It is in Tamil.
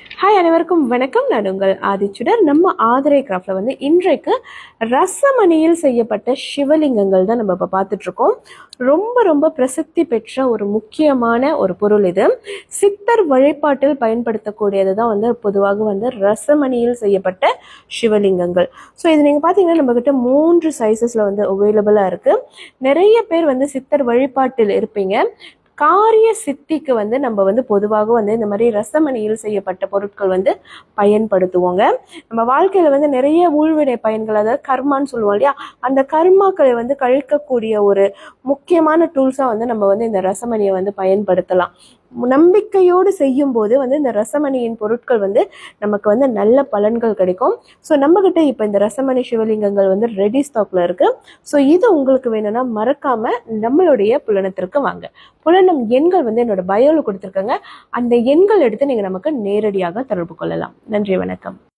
ஹாய், அனைவருக்கும் வணக்கம். நான் உங்கள் ஆதிச்சுடர். நம்ம ஆதிரை கிராஃப்ட்ல வந்து இன்றைக்கு ரசமணியில் செய்யப்பட்ட சிவலிங்கங்கள் தான் நம்ம இப்போ பார்த்துட்டு இருக்கோம். ரொம்ப ரொம்ப பிரசித்தி பெற்ற ஒரு முக்கியமான ஒரு பொருள் இது. சித்தர் வழிபாட்டில் பயன்படுத்தக்கூடியது தான் வந்து பொதுவாக வந்து ரசமணியில் செய்யப்பட்ட சிவலிங்கங்கள். ஸோ இது நீங்கள் பார்த்தீங்கன்னா நம்மக்கிட்ட 3 சைஸஸில் வந்து அவைலபிளாக இருக்குது. நிறைய பேர் வந்து சித்தர் வழிபாட்டில் இருப்பீங்க. காரிய சித்திக்கு வந்து நம்ம வந்து பொதுவாக வந்து இந்த மாதிரி ரசமணியில் செய்யப்பட்ட பொருட்கள் வந்து பயன்படுத்துவோங்க. நம்ம வாழ்க்கையில வந்து நிறைய ஊழ்வினை பயன்கள், அதாவது கர்மான்னு சொல்லுவோம் இல்லையா, அந்த கர்மாக்களை வந்து கழிக்கக்கூடிய ஒரு முக்கியமான டூல்ஸா வந்து நம்ம வந்து இந்த ரசமணியை வந்து பயன்படுத்தலாம். நம்பிக்கையோடு செய்யும் போது வந்து இந்த ரசமணியின் பொருட்கள் வந்து நமக்கு வந்து நல்ல பலன்கள் கிடைக்கும். ஸோ நம்மகிட்ட இப்போ இந்த ரசமணி சிவலிங்கங்கள் வந்து ரெடி ஸ்டாக்ல இருக்கு. ஸோ இது உங்களுக்கு வேணும்னா மறக்காம நம்மளுடைய புலனத்திற்கு வாங்க. புலனம் எண்கள் வந்து என்னோட பயோல கொடுத்துருக்காங்க. அந்த எண்கள் எடுத்து நீங்க நமக்கு நேரடியாக தொடர்பு கொள்ளலாம். நன்றி, வணக்கம்.